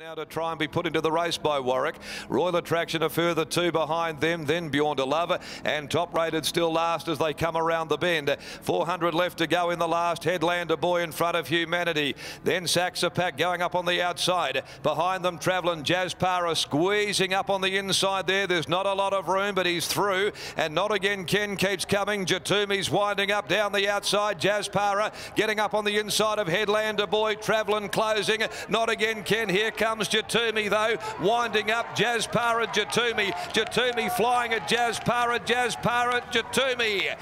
Now to try and be put into the race by Warwick. Royal Attraction a further two behind them, then Beyond a Lover, and Top Rated still last as they come around the bend. 400 left to go in the last. Headlander Boy in front of Humanity. Then Saxapack going up on the outside. Behind them Travelling Jazz Para squeezing up on the inside there. There's not a lot of room, but he's through. And Not Again Ken keeps coming. Jatumi's winding up down the outside. Jazz Para getting up on the inside of Headlander Boy. Travelling closing. Not Again Ken. Here comes Jatumi though, winding up. Jazz Para, Jatumi flying at Jazz Para, Jatumi,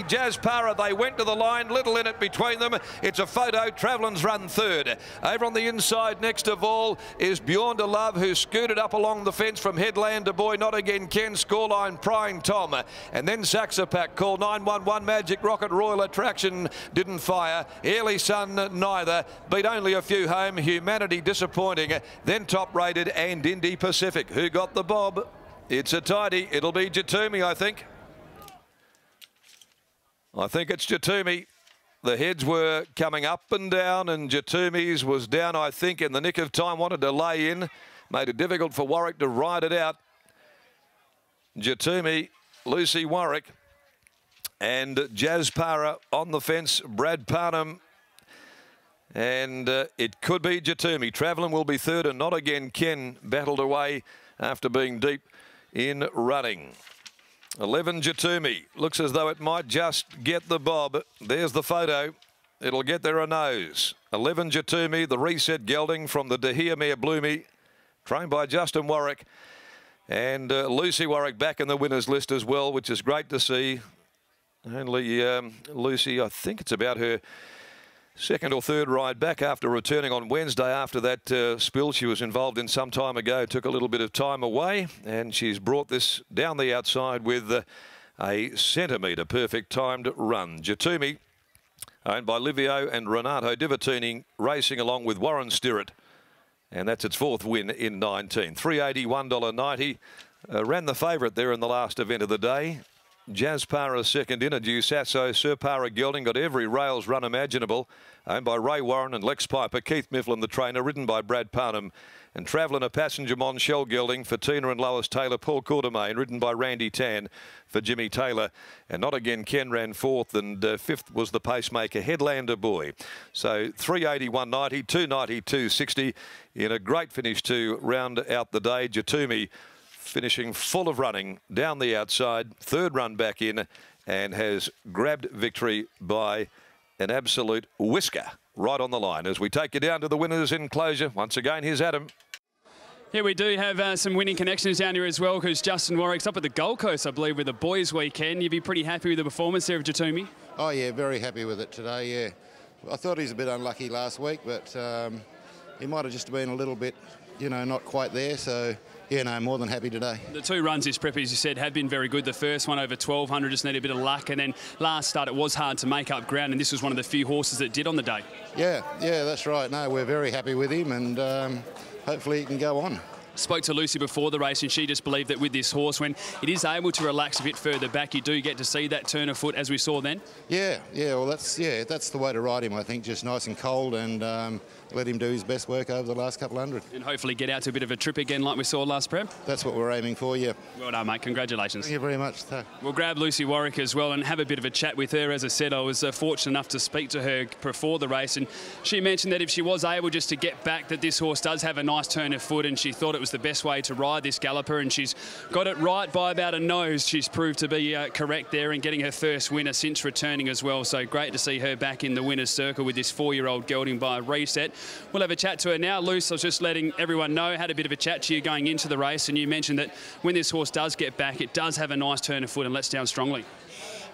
Jazz Para. They went to the line, little in it between them. It's a photo. Travelling's run third. Over on the inside next of all is Beyond a Love, who scooted up along the fence from Headlander Boy. Not Again Ken, scoreline Prying Tom, and then Saxapack call 911 Magic Rocket. Royal Attraction didn't fire. Early Sun neither, beat only a few home. Humanity disappointing. Then Top Rated and Indy Pacific. Who got the bob? It's a tidy. It'll be Jatumi, I think. I think it's Jatumi. The heads were coming up and down, and Jatumi's was down, I think, in the nick of time. Wanted to lay in. Made it difficult for Warwick to ride it out. Jatumi, Lucy Warwick, and Jazz Para on the fence. Brad Parnham. And it could be Jatumi. Travelling will be third, and Not Again Ken battled away after being deep in running. 11 Jatumi. Looks as though it might just get the bob. There's the photo. It'll get there a nose. 11 Jatumi, the reset gelding from the De Gea mare Bloomy, trained by Justin Warwick. And Lucy Warwick back in the winners list as well, which is great to see. Only Lucy, I think it's about her second or third ride back after returning on Wednesday after that spill she was involved in some time ago. Took a little bit of time away, and she's brought this down the outside with a centimetre perfect timed run. Jatumi, owned by Livio and Renato Divatini, racing along with Warren Stirrett, and that's its fourth win in 19. $381.90. Ran the favourite there in the last event of the day. Jazz Para second in, a due Sasso. Sir Para Gelding got every rails run imaginable. Owned by Ray Warren and Lex Piper. Keith Mifflin, the trainer, ridden by Brad Parnham. And Travelling a passenger Monshell Gelding for Tina and Lois Taylor. Paul Courtemain, ridden by Randy Tan for Jimmy Taylor. And Not Again Ken ran fourth, and fifth was the pacemaker Headlander Boy. So 381.90, 290, 260 in a great finish to round out the day. Jatumi finishing full of running down the outside, third run back in, and has grabbed victory by an absolute whisker right on the line. As we take you down to the winners' enclosure, once again, here's Adam. Yeah, we do have some winning connections down here as well, because Justin Warwick's up at the Gold Coast, I believe, with the boys' weekend. You'd be pretty happy with the performance there of Jatumi? Oh, yeah, very happy with it today, yeah. I thought he was a bit unlucky last week, but he might have just been a little bit, you know, not quite there, so yeah, no, more than happy today. The two runs this prep, as you said, have been very good. The first one over 1,200 just needed a bit of luck, and then last start it was hard to make up ground, and this was one of the few horses that did on the day. Yeah, that's right. No, we're very happy with him, and hopefully he can go on. Spoke to Lucy before the race, and she just believed that with this horse, when it is able to relax a bit further back, you do get to see that turn of foot as we saw then. Yeah. Well, that's the way to ride him. I think just nice and cold, and let him do his best work over the last couple hundred. And hopefully get out to a bit of a trip again like we saw last prep. That's what we're aiming for, yeah. Well done, mate. Congratulations. Thank you very much. We'll grab Lucy Warwick as well and have a bit of a chat with her. As I said, I was fortunate enough to speak to her before the race, and she mentioned that if she was able just to get back, that this horse does have a nice turn of foot, and she thought it was the best way to ride this galloper, and she's got it right by about a nose. She's proved to be correct there, and getting her first winner since returning as well. So great to see her back in the winner's circle with this 4-year-old gelding by Reset. We'll have a chat to her now. Luce, I was just letting everyone know, had a bit of a chat to you going into the race, and you mentioned that when this horse does get back, it does have a nice turn of foot and lets down strongly.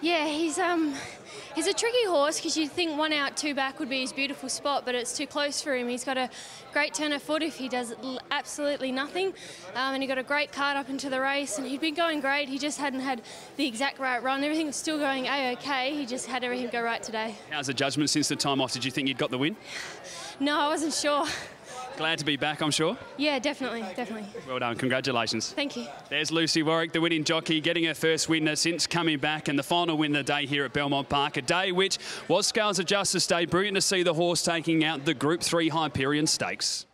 Yeah, he's a tricky horse, because you'd think 1 out, 2 back would be his beautiful spot, but it's too close for him. He's got a great turn of foot if he does absolutely nothing, and he got a great card up into the race, and he'd been going great. He just hadn't had the exact right run. Everything was still going A-OK. He just had everything go right today. How's the judgment since the time off? Did you think you'd got the win? No, I wasn't sure. Glad to be back, I'm sure. Yeah, definitely. Well done, congratulations. Thank you. There's Lucy Warwick, the winning jockey, getting her first win since coming back, and the final win of the day here at Belmont Park. A day which was Scales of Justice Day. Brilliant to see the horse taking out the Group 3 Hyperion Stakes.